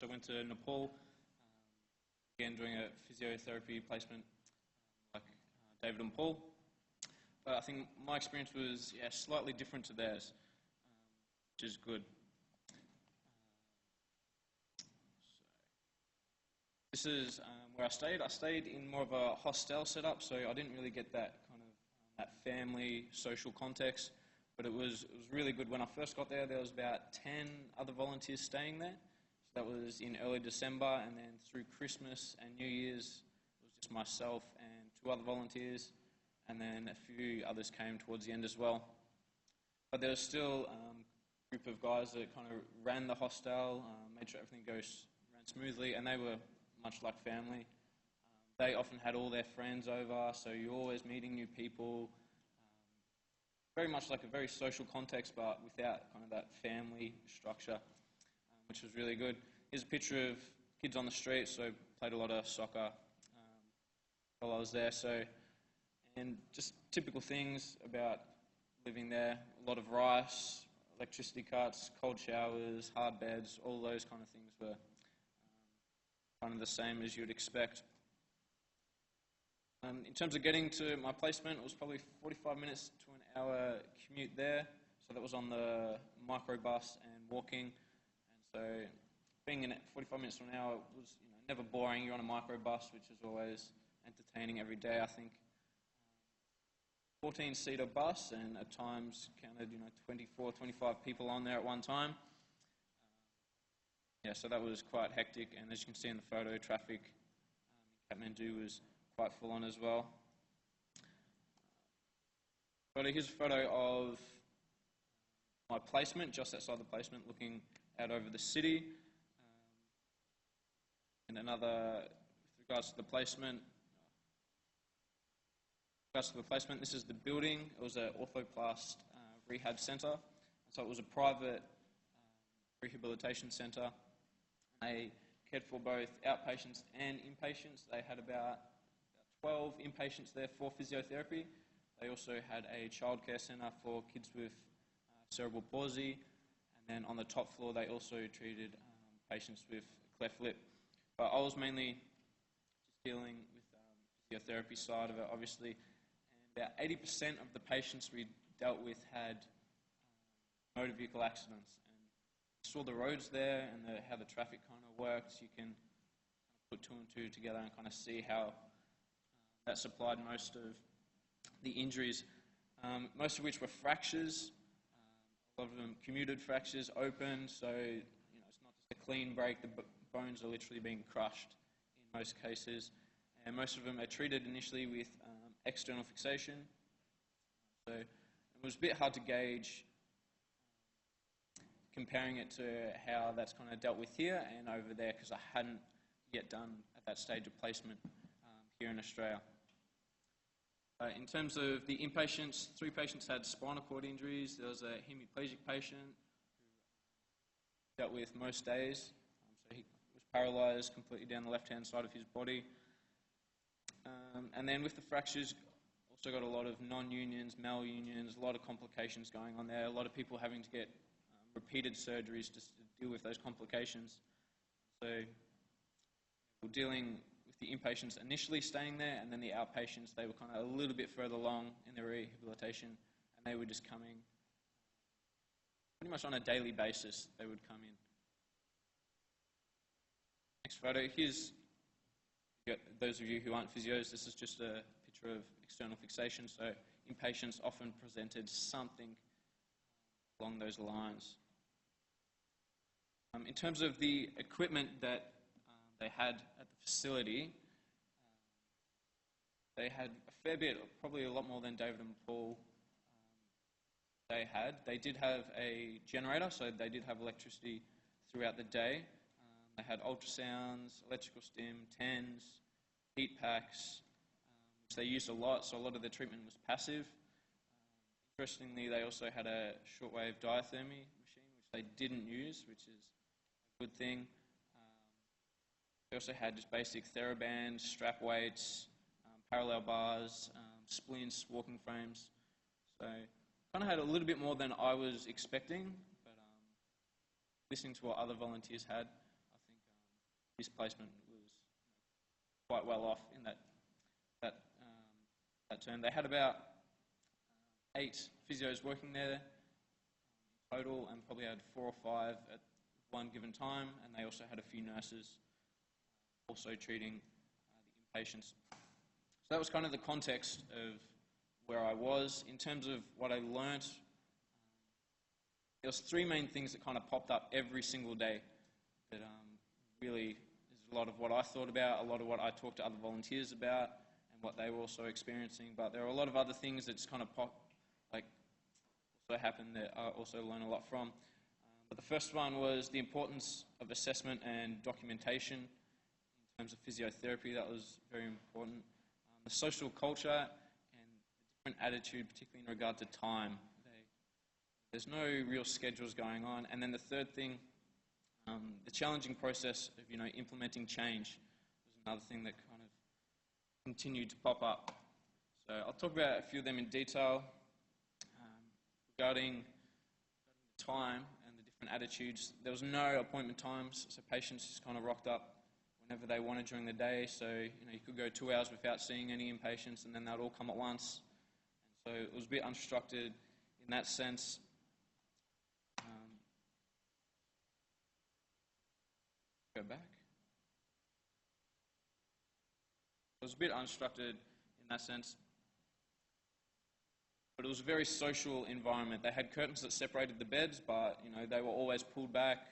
So I went to Nepal, again doing a physiotherapy placement like David and Paul. But I think my experience was slightly different to theirs, which is good. This is where I stayed. I stayed in more of a hostel setup, so I didn't really get that kind of that family social context. But it was really good. When I first got there, there was about 10 other volunteers staying there. So that was in early December, and then through Christmas and New Year's, it was just myself and 2 other volunteers, and then a few others came towards the end as well. But there was still a group of guys that kind of ran the hostel, made sure everything ran smoothly, and they were much like family. They often had all their friends over, so you're always meeting new people. Very much like a very social context, but without kind of that family structure, which was really good. Here's a picture of kids on the street, so played a lot of soccer while I was there. And just typical things about living there: a lot of rice, electricity cuts, cold showers, hard beds, all those kind of things were kind of the same as you'd expect. In terms of getting to my placement, it was probably 45 minutes to an hour commute there. So that was on the microbus and walking. And so being in it 45 minutes to an hour was never boring. You're on a microbus, which is always entertaining every day, I think. 14-seater bus, and at times counted 24, 25 people on there at one time. So that was quite hectic, and as you can see in the photo, traffic in Kathmandu was quite full on as well. Here's a photo of my placement, just outside the placement, looking out over the city. And another, with regards to the placement, this is the building. It was an Orthoplast Rehab centre. So it was a private rehabilitation centre. They cared for both outpatients and inpatients. They had about 12 inpatients there for physiotherapy. They also had a childcare centre for kids with cerebral palsy. And then on the top floor, they also treated patients with cleft lip. But I was mainly just dealing with the physiotherapy side of it, obviously. And about 80% of the patients we dealt with had motor vehicle accidents. And saw the roads there and how the traffic kind of works. You can put 2 and 2 together and kind of see how that supplied most of the injuries, most of which were fractures. A lot of them commuted fractures, open, so it's not just a clean break. The bones are literally being crushed in most cases, and most of them are treated initially with external fixation. So it was a bit hard to gauge comparing it to how that's kind of dealt with here and over there, because I hadn't yet done at that stage of placement here in Australia. In terms of the inpatients, 3 patients had spinal cord injuries. There was a hemiplegic patient who dealt with most days. So he was paralysed completely down the left-hand side of his body. And then with the fractures, also got a lot of non-unions, malunions, a lot of complications going on there, a lot of people having to get repeated surgeries just to deal with those complications. So we're dealing with the inpatients initially staying there, and then the outpatients, they were kind of a little bit further along in their rehabilitation, and they were just coming pretty much on a daily basis. They would come in. Next photo. Here's, those of you who aren't physios, this is just a picture of external fixation. So inpatients often presented something along those lines. In terms of the equipment that they had at the facility, they had a fair bit, probably a lot more than David and Paul they had. They did have a generator, so they did have electricity throughout the day. They had ultrasounds, electrical stim, TENS, heat packs, which they used a lot, so a lot of the treatment was passive. Interestingly, they also had a shortwave diathermy machine, which they didn't use, which is a good thing. They also had just basic therabands, strap weights, parallel bars, splints, walking frames. So kind of had a little bit more than I was expecting, but listening to what other volunteers had, I think his placement was quite well off in that term. They had about 8 physios working there total, and probably had 4 or 5 at one given time, and they also had a few nurses also treating the inpatients. So that was kind of the context of where I was. In terms of what I learnt, there was 3 main things that kind of popped up every single day that really is a lot of what I thought about, a lot of what I talked to other volunteers about, and what they were also experiencing. But there are a lot of other things that just kind of also happened that I also learned a lot from. But the first one was the importance of assessment and documentation in terms of physiotherapy. That was very important. The social culture and the different attitude, particularly in regard to time. There's no real schedules going on. And then the third thing, the challenging process of implementing change was another thing that kind of continued to pop up. So I'll talk about a few of them in detail. Regarding time and the different attitudes, there was no appointment times, so patients just kind of rocked up whenever they wanted during the day. So you could go 2 hours without seeing any inpatients, and then they'd all come at once. And so it was a bit unstructured in that sense. Go back. It was a bit unstructured in that sense. But it was a very social environment. They had curtains that separated the beds, but they were always pulled back.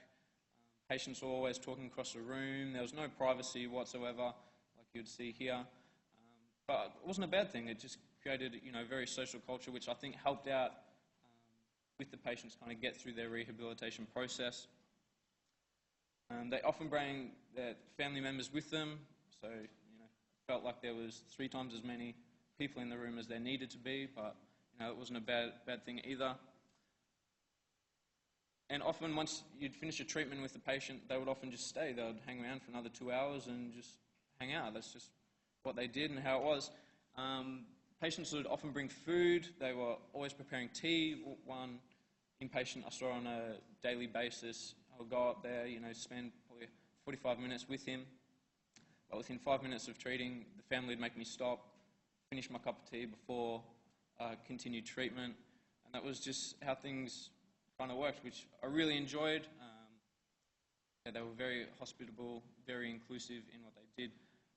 Patients were always talking across the room. There was no privacy whatsoever, like you'd see here. But it wasn't a bad thing. It just created a very social culture, which I think helped out with the patients kind of get through their rehabilitation process. They often bring their family members with them, so it felt like there was 3 times as many people in the room as there needed to be, but it wasn't a bad thing either. And often once you'd finish a treatment with the patient, they would often just stay. They would hang around for another 2 hours and just hang out. That's just what they did and how it was. Patients would often bring food. They were always preparing tea. One inpatient I saw on a daily basis, I would go up there, spend probably 45 minutes with him. But within 5 minutes of treating, the family would make me stop, finish my cup of tea before continued treatment. And that was just how things kind of worked, which I really enjoyed. They were very hospitable, very inclusive in what they did.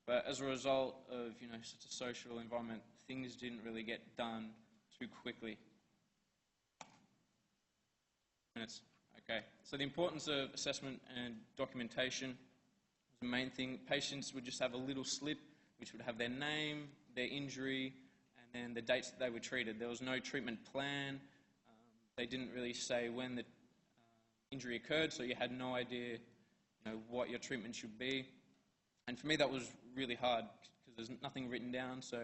But as a result of such a social environment, things didn't really get done too quickly. Minutes. Okay, so the importance of assessment and documentation was the main thing. Patients would just have a little slip which would have their name, their injury, and then the dates that they were treated. There was no treatment plan. They didn't really say when the injury occurred, so you had no idea what your treatment should be. And for me that was really hard because there's nothing written down, so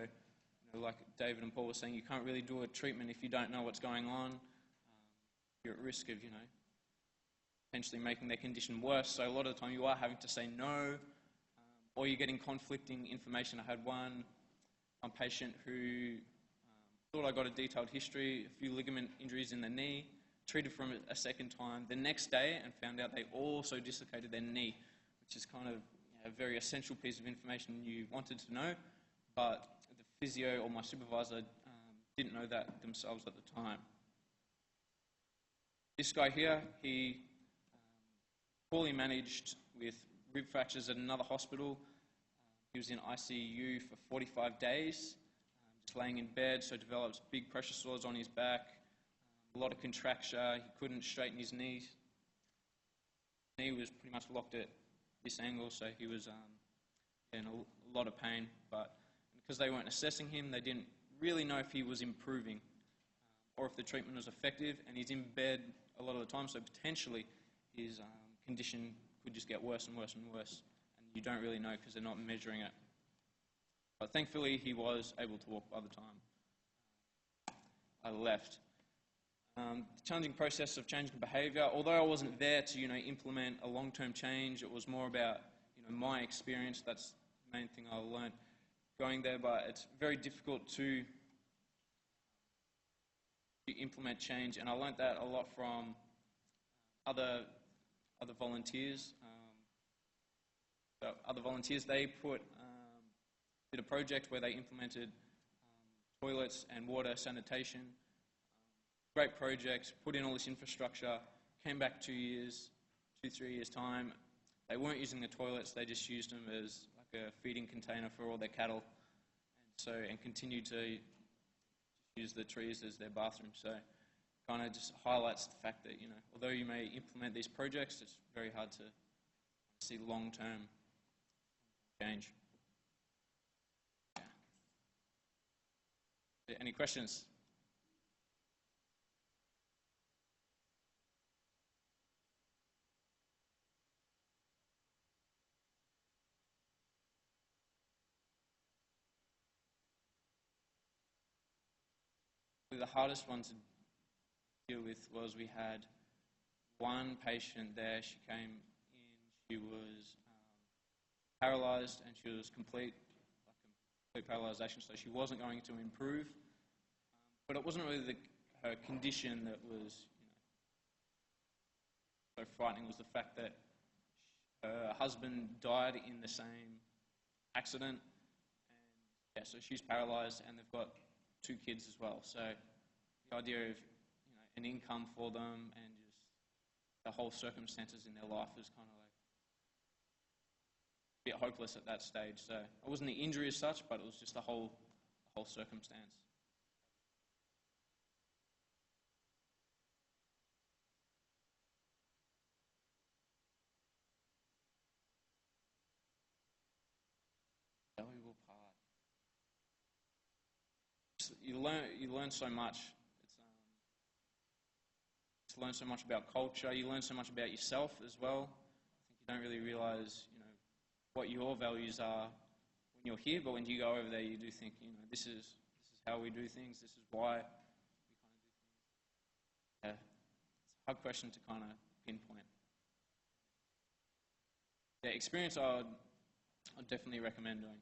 like David and Paul were saying, you can't really do a treatment if you don't know what's going on. You're at risk of potentially making their condition worse, so a lot of the time you are having to say no, or you're getting conflicting information. I had one patient who thought I got a detailed history, a few ligament injuries in the knee, treated for them a second time the next day and found out they also dislocated their knee, which is kind of a very essential piece of information you wanted to know, but the physio or my supervisor didn't know that themselves at the time. This guy here, he poorly managed with rib fractures at another hospital. He was in ICU for 45 days, just laying in bed, so developed big pressure sores on his back, a lot of contracture. He couldn't straighten his knees. His knee was pretty much locked at this angle, so he was in a lot of pain. But because they weren't assessing him, they didn't really know if he was improving or if the treatment was effective, and he's in bed a lot of the time, so potentially his condition could just get worse and worse and worse, and you don't really know because they're not measuring it. But thankfully he was able to walk by the time I left. The challenging process of changing behaviour, although I wasn't there to implement a long-term change, it was more about my experience. That's the main thing I learned going there, but it's very difficult to implement change, and I learned that a lot from other volunteers. so other volunteers, they did a project where they implemented toilets and water sanitation. Great project, put in all this infrastructure, came back 3 years time. They weren't using the toilets, they just used them as like a feeding container for all their cattle, and continued to use the trees as their bathroom. So kind of just highlights the fact that, although you may implement these projects, it's very hard to see long-term change. Yeah. Any questions? The hardest one to deal with was we had one patient there. She came in, she was paralysed, and she was complete paralysation, so she wasn't going to improve. But it wasn't really her condition that was so frightening. It was the fact that her husband died in the same accident, and so she's paralysed, and they've got 2 kids as well. So the idea of an income for them and just the whole circumstances in their life is kind of like a bit hopeless at that stage. So it wasn't the injury as such, but it was just the whole circumstance. Valuable part. You learn so much. It's learn so much about culture. You learn so much about yourself as well. I think you don't really realise, what your values are when you're here, but when you go over there, you do think, this is how we do things. This is why we kind of do things. Yeah, it's a hard question to kind of pinpoint. Yeah, experience I'd definitely recommend doing.